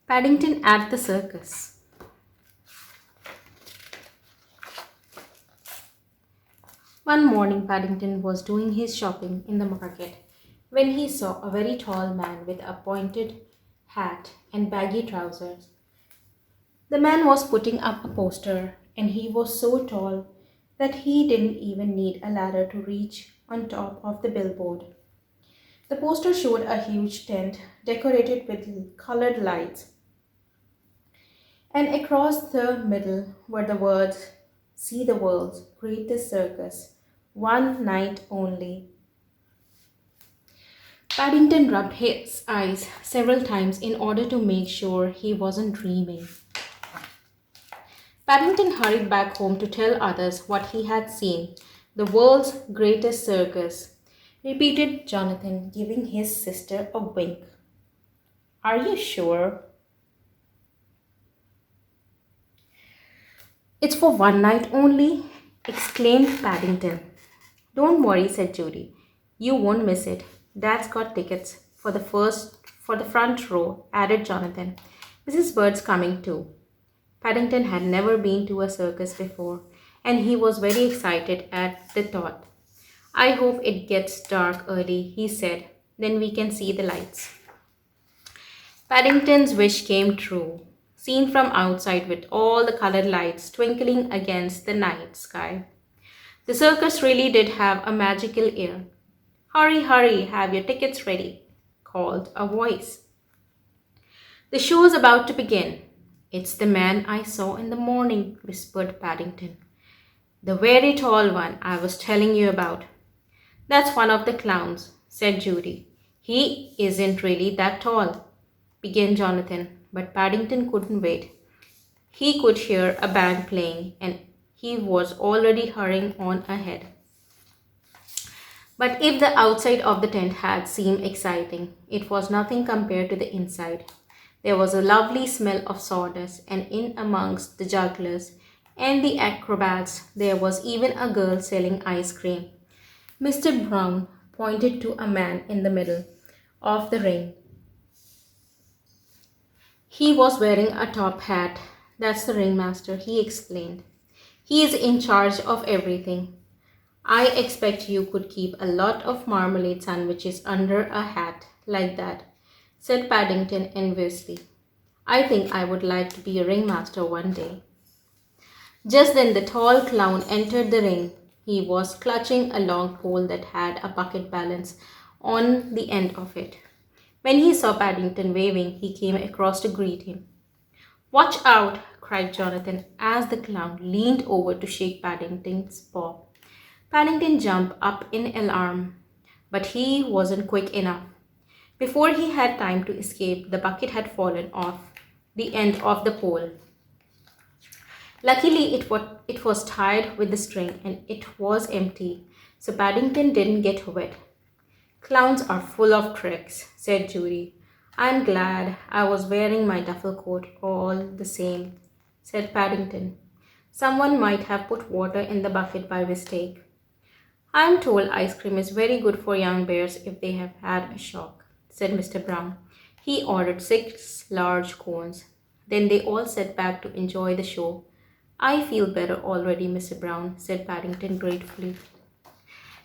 Paddington at the circus. One morning, Paddington was doing his shopping in the market when he saw a very tall man with a pointed hat and baggy trousers. The man was putting up a poster, and he was so tall that he didn't even need a ladder to reach on top of the billboard. The poster showed a huge tent decorated with colored lights, and across the middle were the words, "See the world's greatest circus, one night only." Paddington rubbed his eyes several times in order to make sure he wasn't dreaming. Paddington hurried back home to tell others what he had seen. "The world's greatest circus," repeated Jonathan, giving his sister a wink. "Are you sure?" "It's for one night only," exclaimed Paddington. "Don't worry," said Judy. "You won't miss it. Dad's got tickets for the front row," added Jonathan. "Mrs. Bird's coming too." Paddington had never been to a circus before, and he was very excited at the thought. "I hope it gets dark early," he said. "Then we can see the lights." Paddington's wish came true. Seen from outside with all the colored lights twinkling against the night sky, the circus really did have a magical air. "Hurry, hurry, have your tickets ready," called a voice. "The show's about to begin." "It's the man I saw in the morning," whispered Paddington. "The very tall one I was telling you about." "That's one of the clowns," said Judy. "He isn't really that tall," began Jonathan, but Paddington couldn't wait. He could hear a band playing, and he was already hurrying on ahead. But if the outside of the tent had seemed exciting, it was nothing compared to the inside. There was a lovely smell of sawdust, and in amongst the jugglers and the acrobats, there was even a girl selling ice cream. Mr. Brown pointed to a man in the middle of the ring. He was wearing a top hat. "That's the ringmaster," he explained. "He is in charge of everything. I expect you could keep a lot of marmalade sandwiches under a hat like that," said Paddington enviously. "I think I would like to be a ringmaster one day." Just then the tall clown entered the ring. He was clutching a long pole that had a bucket balance on the end of it. When he saw Paddington waving, he came across to greet him. "Watch out!" cried Jonathan as the clown leaned over to shake Paddington's paw. Paddington jumped up in alarm, but he wasn't quick enough. Before he had time to escape, the bucket had fallen off the end of the pole. Luckily, it was tied with the string, and it was empty, so Paddington didn't get wet. "Clowns are full of tricks," said Judy. "I'm glad I was wearing my duffel coat all the same," said Paddington. "Someone might have put water in the bucket by mistake." "I'm told ice cream is very good for young bears if they have had a shock," said Mr. Brown. He ordered 6 large cones. Then they all sat back to enjoy the show. "I feel better already, Mr. Brown," said Paddington gratefully.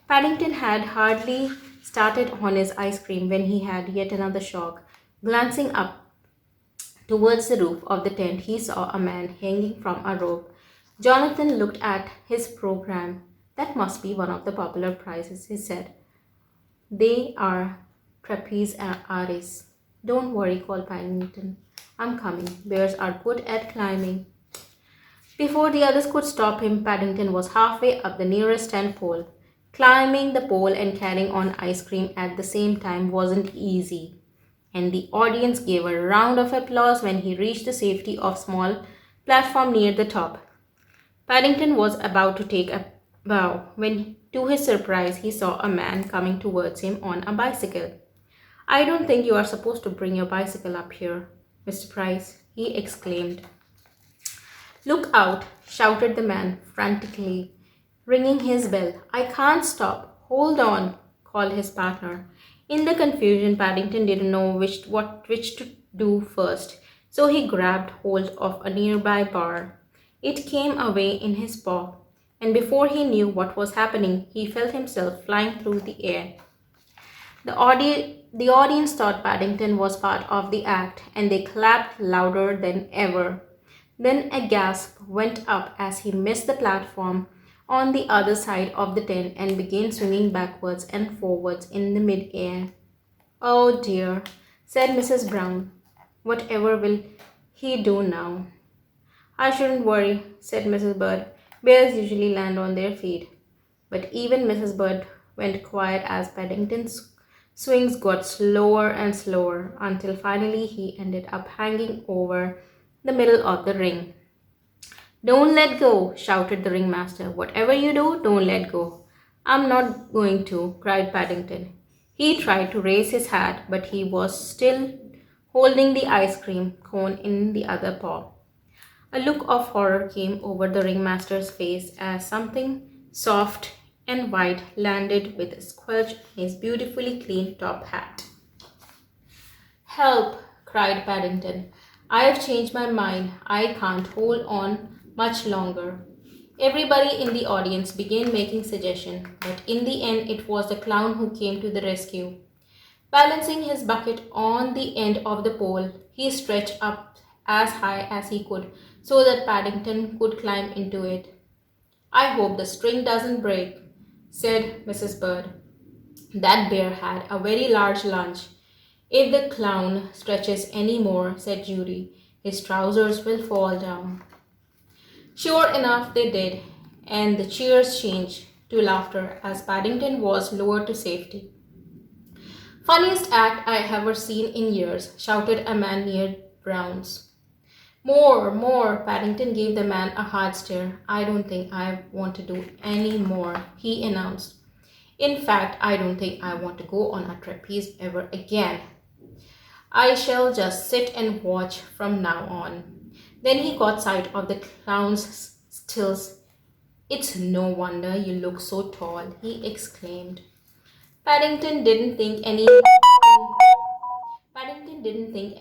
Paddington had hardly started on his ice cream when he had yet another shock. Glancing up towards the roof of the tent, he saw a man hanging from a rope. Jonathan looked at his program. "That must be one of the popular prizes," he said. "They are trapeze artists." "Don't worry," called Paddington. "I'm coming. Bears are good at climbing." Before the others could stop him, Paddington was halfway up the nearest tent pole. Climbing the pole and carrying on ice cream at the same time wasn't easy, and the audience gave a round of applause when he reached the safety of a small platform near the top. Paddington was about to take a bow when, to his surprise, he saw a man coming towards him on a bicycle. "I don't think you are supposed to bring your bicycle up here, Mr. Price," he exclaimed. "Look out!" shouted the man frantically, ringing his bell. "I can't stop. Hold on," called his partner. In the confusion, Paddington didn't know which to do first. so he grabbed hold of a nearby bar. It came away in his paw, and before he knew what was happening, he felt himself flying through the air. The audience thought Paddington was part of the act, and they clapped louder than ever. Then a gasp went up as he missed the platform on the other side of the tent and began swinging backwards and forwards in the mid-air. "Oh dear," said Mrs. Brown. "Whatever will he do now?" "I shouldn't worry," said Mrs. Bird. "Bears usually land on their feet." But even Mrs. Bird went quiet as Paddington's swings got slower and slower until finally he ended up hanging over the middle of the ring. "Don't let go!" shouted the ringmaster. "Whatever you do, don't let go." "I'm not going to," cried Paddington. He tried to raise his hat, but he was still holding the ice cream cone in the other paw. A look of horror came over the ringmaster's face as something soft and white landed with a squelch in his beautifully clean top hat. "Help!" cried Paddington. "I have changed my mind. I can't hold on much longer." Everybody in the audience began making suggestions, but in the end it was the clown who came to the rescue. Balancing his bucket on the end of the pole, he stretched up as high as he could so that Paddington could climb into it. "I hope the string doesn't break," said Mrs. Bird. "That bear had a very large lunch." "If the clown stretches any more," said Judy, "his trousers will fall down." Sure enough, they did, and the cheers changed to laughter as Paddington was lowered to safety. "Funniest act I have ever seen in years," shouted a man near Brown's. "More, more!" Paddington gave the man a hard stare. "I don't think I want to do any more," he announced. "In fact, I don't think I want to go on a trapeze ever again. I shall just sit and watch from now on." Then he caught sight of the clown's stilts. "It's no wonder you look so tall," he exclaimed. Paddington didn't think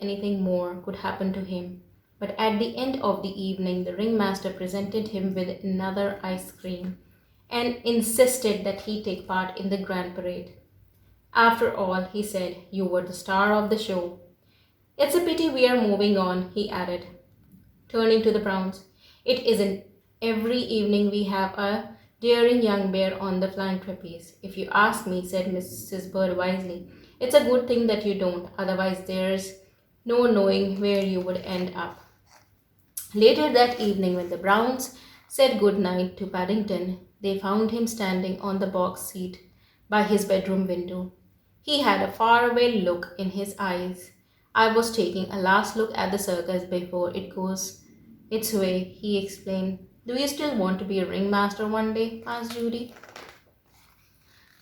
anything more could happen to him. But at the end of the evening, the ringmaster presented him with another ice cream and insisted that he take part in the grand parade. "After all," he said, "you were the star of the show. It's a pity we are moving on," he added, turning to the Browns. "It isn't every evening we have a daring young bear on the flying trapeze. If you ask me," said Mrs. Bird wisely, "it's a good thing that you don't, otherwise there's no knowing where you would end up." Later that evening, when the Browns said good night to Paddington, they found him standing on the box seat by his bedroom window. He had a faraway look in his eyes. "I was taking a last look at the circus before it goes its way," he explained. "Do you still want to be a ringmaster one day?" asked Judy.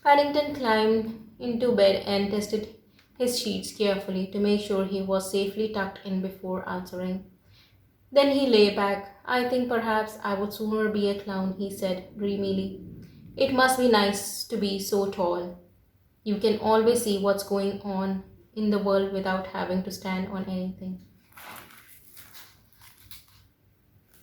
Paddington climbed into bed and tested his sheets carefully to make sure he was safely tucked in before answering. Then he lay back. "I think perhaps I would sooner be a clown," he said dreamily. "It must be nice to be so tall. You can always see what's going on in the world without having to stand on anything."